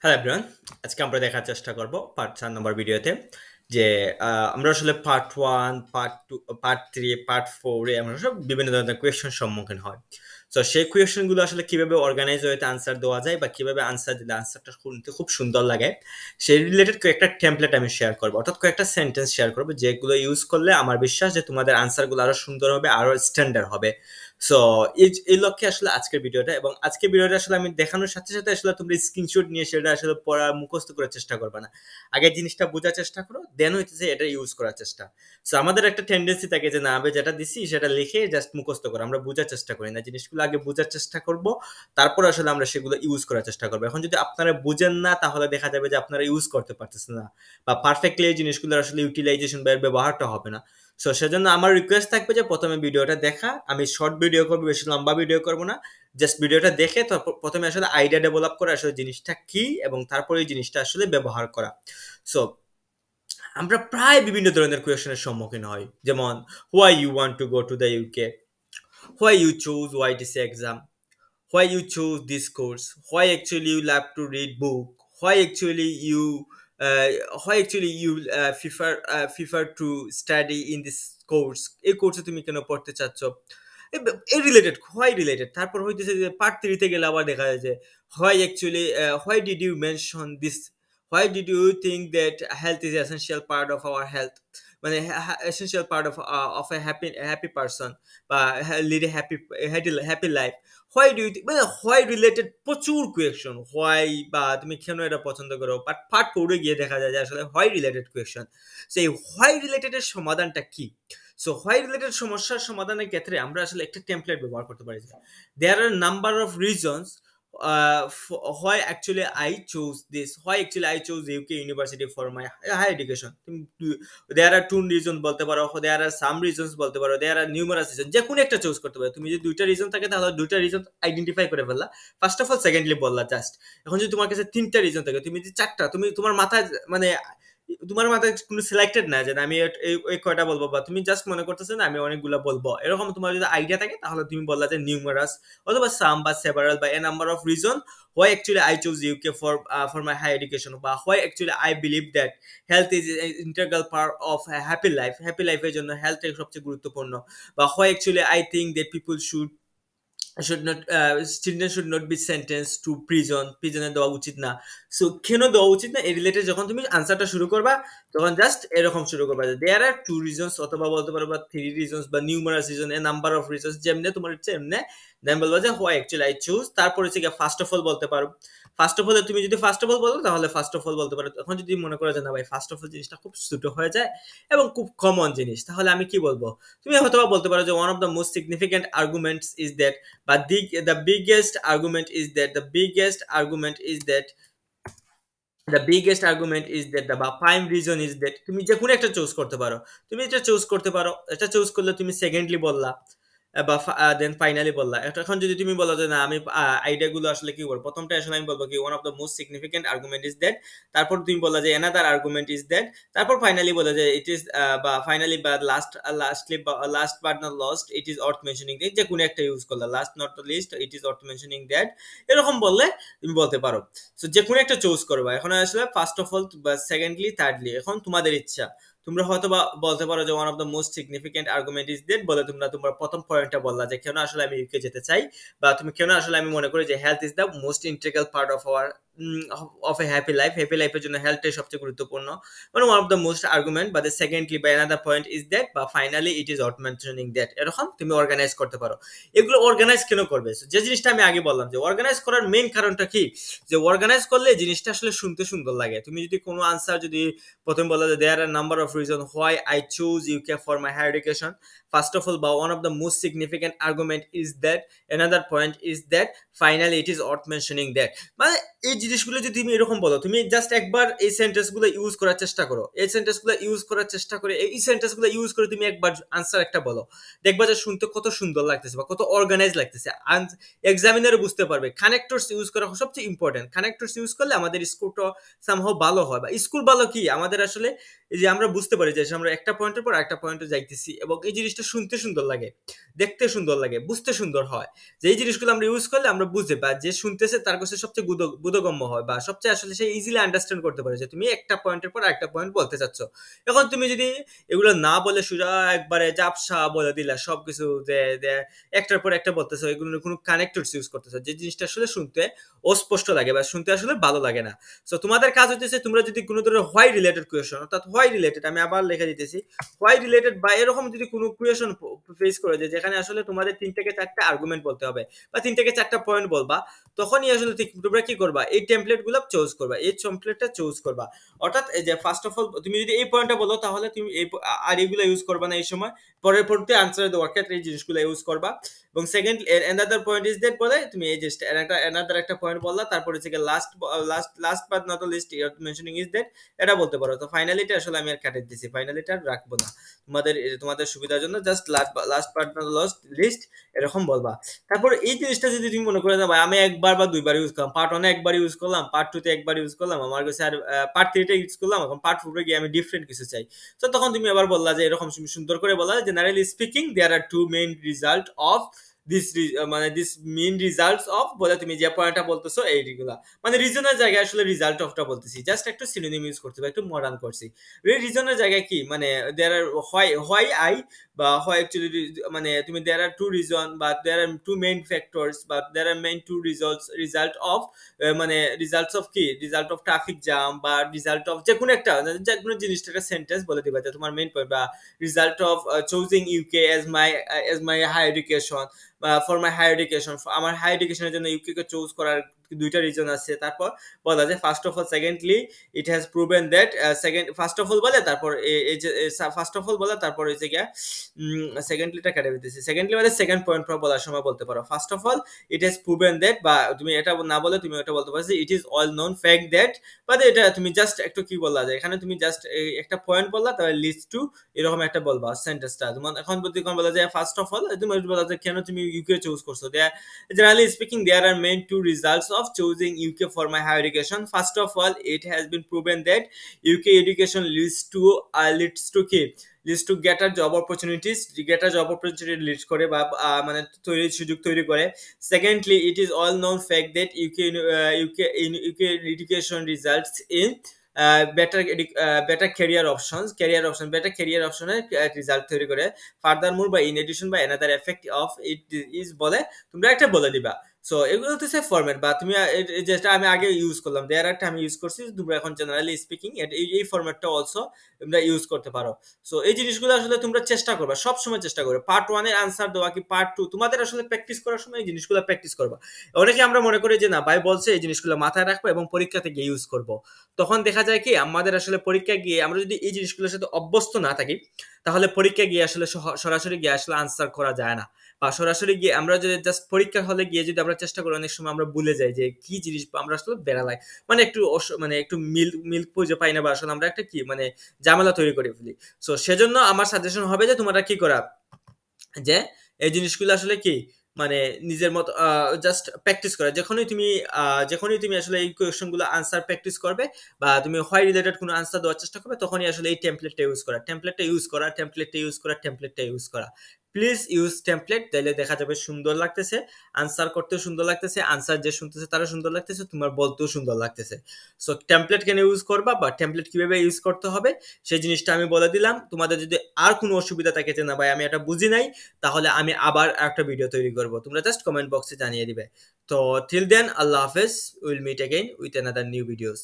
Hello everyone, আজকে আমরা দেখার চেষ্টা করব পার্ট 4 নম্বর ভিডিওতে যে আমরা আসলে পার্ট 1, পার্ট 2, পার্ট 3, পার্ট 4 এ আমরা সব বিভিন্ন ধরনের কোয়েশ্চেন সম্মুখীন হয়। সো সেই কোয়েশ্চেনগুলো আসলে কিভাবে অর্গানাইজ হইতে আনসার দেওয়া যায় বা কিভাবে আনসার দিলে আনসারটা শুনতে খুব সুন্দর লাগে সেই রিলেটেড কয়েকটা টেমপ্লেট আমি শেয়ার করব, অর্থাৎ কয়েকটা সেন্টেন্স শেয়ার করব যেগুলো ইউজ করলে আমার বিশ্বাস যে তোমাদের আনসারগুলো আরো সুন্দর হবে, আরো স্ট্যান্ডার্ড হবে। সো এই লক্ষ্যে আসলে আজকের ভিডিওটা, এবং আজকের ভিডিওটা আসলে আমি দেখানোর সাথে সাথে আসলে তোমরা স্ক্রিনশট নিয়ে সেটা আসলে পড়া মুখস্থ করার চেষ্টা করবে না, আগে জিনিসটা বোঝার চেষ্টা করো, দেন হইতেছে এটা ইউজ করার চেষ্টা। সো আমাদের একটা টেন্ডেন্সি থাকে যে না, আমি যেটা দিছি সেটা লিখে জাস্ট মুখস্থ করো, আমরা বোঝার চেষ্টা করি না, জিনিসগুলো আগে বোঝার চেষ্টা করব, তারপর আসলে আমরা সেগুলো ইউজ করার চেষ্টা করবো। এখন যদি আপনারা বুঝেন না তাহলে দেখা যাবে যে আপনারা ইউজ করতে পারতেছেন না বা পারফেক্টলি এই জিনিসগুলো আসলে ইউটিলাইজেশন বা ব্যবহারটা হবে না। সো সেজন্য আমার রিকোয়েস্ট থাকবে যে প্রথমে ভিডিওটা দেখা, আমি শর্ট ভিডিও করবো, বেশি লম্বা ভিডিও করবো না, জাস্ট ভিডিওটা দেখে তারপর প্রথমে আসলে আইডিয়া ডেভেলপ করা আসলে জিনিসটা কি এবং তারপরে এই জিনিসটা আসলে ব্যবহার করা। সো আমরা প্রায় বিভিন্ন ধরনের কোয়েশনের সম্মুখীন হই, যেমন why you want to go to the UK, why you choose OIETC exam, why you chose this course, why actually you love to read book, why actually you uh, why actually you prefer to study in this course, এই কোর্সে তুমি কেন পড়তে চাচ্ছ, এই related why related. তারপর হইতেছে যে পার্ট 3 তে গেলে আবার দেখা যায় যে why actually why did you mention this, why did you think that health is essential part of our health, মানে essential part of a happy person বা lead a happy life. Why do you মানে why related প্রচুর question, why বা তুমি কেন এটা পছন্দ করো, বাট পার্ট 4 গিয়ে দেখা যায় যে আসলে হোয়াই রিলেটেড কোয়েশন। সেই হোয়াই রিলেটেডের সমাধানটা কি? সো হোয়াই রিলেটেড সমস্যার সমাধানের ক্ষেত্রে আমরা আসলে একটা টেমপ্লেট ব্যবহার করতে পারি। There are number of reasons why actually I chose this, why actually I chose UK University for my higher education. There are two reasons বলতে পারো, there are some reasons বলতে পারো, there are numerous reasons, যে কোনো একটা choose করতে পারো। তুমি যদি দুইটা রিজন থাকে তাহলে দুইটা রিজন আইডেন্টিফাই করে ফেললা, ফার্স্ট অফ অল, সেকেন্ডলি বললা জাস্ট। এখন যদি তোমার কাছে তিনটা রিজন থাকে, তুমি যদি চারটা, তুমি তোমার মাথায় মানে তোমার মাথায় কোনো সিলেক্টেড না যে আমি এই কয়টা বলবো, বা তুমি জাস্ট মনে করতেছো না আমি অনেকগুলো বলবো, এরকম তোমার যদি আইডিয়া থাকে তাহলে তুমি বললা যে নিউমারাস অথবা সাম বা সেভারাল বা a number of reason why actually I chose UK for my higher education, বা why actually I believe that health is an integral part of a happy life, happy life এর জন্য health সবচেয়ে গুরুত্বপূর্ণ, বা why actually I think that people should not children should not be sentenced to প্রিজনে দেওয়া উচিত না। So কেন দেওয়া উচিত না, এই রিলেটেড যখন তুমি আনসারটা শুরু করবা তখন জাস্ট এরকম শুরু করবা যে দেয়ার আর টু রিজনস, অথবা বলতে পারবা থ্রি রিজনস বা numerous reason, A number of reasons, যেমনে তোমার ইচ্ছে এমনে, দেন বলবা যে হোয়াই অ্যাকচুয়ালি আই চুজ, তারপর হচ্ছে কি ফার্স্ট অফ অল বলতে পারো। ফার্স্ট অফ অল তুমি যদি ফার্স্ট অফ অল বলো তাহলে ফার্স্ট অফ অল বলতে পারো। এখন যদি মনে করো যে না ভাই ফার্স্ট অফ অল জিনিসটা খুব ছোট হয়ে যায় এবং খুব কমন জিনিস, তাহলে আমি কি বলবো, তুমি হয়তো বলতে পারো যে one of the most significant arguments is that, but the biggest argument is that the biggest argument is that the biggest argument is that the prime reason is that, তুমি যে কোনো একটা চুজ করতে পারো, তুমি এটা চুজ করতে পারো, এটা চুজ করলে তুমি সেকেন্ডলি বললা বা দেন ফাইনালি বললা। এখন যদি তুমি বলো যে না আমি আইডিয়া গুলো আসলে কি করবো, প্রথমটা আসলে আমি বলবো কি one of the most significant argument is that, তারপর তুমি বললা যে অ্যানাদার আর্গুমেন্ট ইজ দ্যাট, তারপর ফাইনালি বলে যে ইট ইজ বা ফাইনালি বা last but not lost it is worth mentioning that, যে কোনো একটা ইউজ করলা, last not list it is worth mentioning that, এরকম বললে তুমি বলতে পারো। সো যে কোনো একটা চুজ করবা, এখন আসলে ফার্স্ট অফ অল বা সেকেন্ডলি থার্ডলি, এখন তোমাদের ইচ্ছা। তোমরা হয়তো বা বলতে পারো যে one of the most significant argument is that বলে তোমরা প্রথম পয়েন্টটা বললা যে কেন আসলে আমি ইউকে যেতে চাই, বা তুমি কেন আসলে আমি মনে করি যে health is the most integral part of hour of a happy life, happy লাইফের জন্য হেলথটাই সবচেয়ে গুরুত্বপূর্ণ, মানে one of the most argument, বা সেকেন্ডলি বা অ্যানাদার পয়েন্ট ইজ দ্যাট, বা finally it is worth mentioning that, এরকম তুমি অর্গানাইজ করতে পারো। এগুলো অর্গানাইজ কেন করবে, যে জিনিসটা আমি আগে বললাম যে অর্গানাইজ করার মেইন কারণটা কি, যে অর্গানাইজ করলে জিনিসটা আসলে শুনতে সুন্দর লাগে। তুমি যদি কোনো আনসার যদি প্রথমে বলা যে there are number of reason why I choose UK for my higher education, first of all বা one of the most significant argument is that, another point is that, finally it is worth mentioning that, মানে এই জিনিসগুলো যদি তুমি এরকম বলো, তুমি just একবার এই সেন্টেন্সগুলো ইউজ করার চেষ্টা করো, এই সেন্টেন্সগুলো ইউজ করার চেষ্টা করে, এই সেন্টেন্সগুলো ইউজ করে তুমি একবার আনসার একটা বলো, দেখবা যে শুনতে কত সুন্দর লাগতেছে বা কত অর্গানাইজ লাগতেছে। এক্সামিনারে বুঝতে পারবে। কানেক্টরস ইউজ করা সবচেয়ে ইম্পর্টেন্ট, কানেক্টরস ইউজ করলে আমাদের স্কোরটা সামহাও ভালো হয়, বা স্কুল ভালো কি আমাদের আসলে এই যে আমরা বুঝতে পারি যে আমরা একটা পয়েন্টের পর একটা পয়েন্টে যাইতেছি, এবং এই জিনিসটা শুনতে সুন্দর লাগে, দেখতে সুন্দর লাগে, বুঝতে সুন্দর হয়। যে এই জিনিসগুলো আমরা ইউজ করলে আমরা বুঝতে বা যে শুনতেছে তার কাছে সবচেয়ে বোধগম্য হয় বা সবচেয়ে আসলে সে ইজিলি আন্ডারস্ট্যান্ড করতে পারে যে তুমি একটা পয়েন্টের পর একটা পয়েন্ট বলতে চাচ্ছ। এখন তুমি যদি এগুলো না বলে সোজা একবারে জাপসা বলে দিলা সবকিছু যে একটার পর একটা বলতেছো, এগুলোর কোনো কানেক্টরস ইউজ করতেছো, যে জিনিসটা আসলে শুনতে অস্পষ্ট লাগে বা শুনতে আসলে ভালো লাগে না। সো তোমাদের কাজ হচ্ছে তোমরা যদি কোনো ধরনের হোয়াই রিলেটেড কোয়েশন, অর্থাৎ হোয়াই রিলেটেড, আমি আবার লিখে দিতেছি হোয়াই রিলেটেড বা এরকম যদি কোনো কোয়েশন ফেস করে যে যেখানে আসলে তোমাদের 3 থেকে 4টা আর্গুমেন্ট বলতে হবে বা 3 থেকে 4টা পয়েন্ট বলবা, তখনই আসলে তোমরা কি করবা, এই টেমপ্লেটগুলো চুজ করবা, এই টেমপ্লেটটা চুজ করবা। অর্থাৎ এই যে ফার্স্ট অফ অল তুমি যদি এই পয়েন্টটা বলো তাহলে তুমি এই আর এগুলো ইউজ করবা না এই সময়, পরের পরতে আনসার দেওয়ার ক্ষেত্রে এই জিনিসগুলো ইউজ করবা। এবং second another point is that বলে তুমি এই জিনিসটা অ্যানাদার একটা পয়েন্ট বললা, তারপরে হচ্ছে last but not least you are mentioning is that, এটা বলতে পারো। তো ফাইনালিটা আসলে আমি আর কাটে দিছি, ফাইনালিটা রাখবো না তোমাদের সুবিধার জন্য, just last but not list এরকম বলবা। তারপর এই জিনিসটা যদি তুমি মনে করে না ভাই আমি একবার বা দুইবার ইউজ করলাম, পার্ট 1 একবার ইউজ করলাম, পার্ট 2 তে একবার ইউজ করলাম, আমার কাছে আর পার্ট 3 তে ইউজ করলাম, এখন পার্ট 4 এ গিয়ে আমি ডিফারেন্ট কিছু চাই, তো তখন তুমি আবার বললা যে এরকম সুন্দর করে বলা, generally speaking there are two main result of this main results of বলে তুমি যে পয়েন্টটা বলতেছো এইগুলা, মানে রিজনের জায়গায় আসলে রিজাল্ট অফটা বলতেছি, জাস্ট একটু সিনোনিম ইউজ করতে হবে, একটু মডার্ন করছি। রিজনের জায়গায় কি মানে দেয়ার আর হোয়াই আই বা হয় অ্যাকচুয়ালি মানে তুমি দেয়ার আর টু রিজন বা there are two main factors বা there are main two result of মানে রিজাল্টস অফ কি, রিজাল্ট অফ ট্রাফিক জ্যাম বা রিজাল্ট অফ যে কোনো জিনিসটা একটা সেন্টেন্স বলে দিবা যে তোমার মেইন পয়েন্ট, বা result of choosing UK as my higher education, for my higher education, আমার হায়ার এডুকেশনের জন্য ইউকে কে চুজ করার দুইটা রিজন আছে। তারপর বলা যায় first of all, secondly it has proven that, first of all বলে তারপর এই যে ফার্স্ট অফ অল বলে তারপর হচ্ছে গিয়া সেকেন্ডলিটা কেটে দিতেছি, সেকেন্ডলি মানে সেকেন্ড পয়েন্ট পর বলার সময় বলতে পারো first of all it has proven that, বা তুমি এটা না বলে তুমি এটা বলতে পারো যে it is all known fact that, বা এটা তুমি জাস্ট একটু কি বলা যায় এখানে, তুমি জাস্ট একটা পয়েন্ট বললা তাহলে লিস্ট টু এরকম একটা বলবা সেন্টেন্সটা। তোমার এখন যদি কোন বলা যায় ফার্স্ট অফ অল, তুমি বলা যায় কেন তুমি ইউকে চুজ করছো, generally speaking there are main two results of choosing UK for my higher education. First of all, it has been proven that UK education leads to greater job opportunities, leads করে বা মানে সুযোগ তৈরি করে। Secondly, it is all known fact that UK education results in better career options, better career option result তৈরি করে। Furthermore, by in addition by another effect of it is বলে তোমরা একটা বলে দিবা। সো এগুলো হচ্ছে ফরম্যাট, বা তুমি যেটা আমি আগে ইউজ করলাম দেয়ার একটা আমি ইউজ করছি, তোমরা এখন জেনারেলি স্পিকিং এই ফরম্যাটটা অলসো তোমরা ইউজ করতে পারো। সো এই জিনিসগুলো আসলে তোমরা চেষ্টা করবা, সব সময় চেষ্টা করবে পার্ট 1 এর আনসার দেওয়া কি পার্ট 2 তোমাদের আসলে প্র্যাকটিস করার সময় এই জিনিসগুলো প্র্যাকটিস করবা। অনেকে আমরা মনে করি যে না ভাই বলছে এই জিনিসগুলো মাথায় রাখবো এবং পরীক্ষাতে গিয়ে ইউজ করব, তখন দেখা যায় কি আমাদের আসলে পরীক্ষা গিয়ে আমরা যদি এই জিনিসগুলোর সাথে অভ্যস্ত না থাকি তাহলে পরীক্ষা গিয়ে আসলে সরাসরি গিয়ে আসলে আনসার করা যায় না, বা সরাসরি গিয়ে আমরা যদি জাস্ট পরীক্ষার হলে গিয়ে যদি আমরা চেষ্টা করি অনেক সময় আমরা ভুলে যাই যে কি জিনিস আমরা আসলে বেড়ালাই, মানে একটু মিল্ক খুঁজে পাই না, বা আসলে আমরা একটা কি মানে ঝামেলা তৈরি করে ফেলি। সো সেজন্য আমার সাজেশন হবে যে তোমরা কি করা, যে এই জিনিসগুলো আসলে কি মানে নিজের মতো জাস্ট প্র্যাকটিস করা, যখনই তুমি আসলে এই কোয়েশ্চনগুলো আনসার প্র্যাকটিস করবে বা তুমি হোয়াই রিলেটেড কোনো আনসার দেওয়ার চেষ্টা করবে, তখনই আসলে এই টেমপ্লেটটা ইউজ করা। প্লিজ ইউজ টেমপ্লেট, তাইলে দেখা যাবে সুন্দর লাগতেছে, আনসার করতেও সুন্দর লাগতেছে, আনসার যে শুনতেছে তারও সুন্দর লাগতেছে, তোমার বলতেও সুন্দর লাগতেছে। সো টেমপ্লেট কেন ইউজ করবা বা টেমপ্লেট কিভাবে ইউজ করতে হবে সেই জিনিসটা আমি বলে দিলাম। তোমাদের যদি আর কোনো অসুবিধা থাকে যে না ভাই আমি এটা বুঝি নাই, তাহলে আমি আবার একটা ভিডিও তৈরি করব, তোমরা জাস্ট কমেন্ট বক্সে জানিয়ে দিবে। তো টিল দেন আল্লাহ হাফেজ, will meet again with another new videos.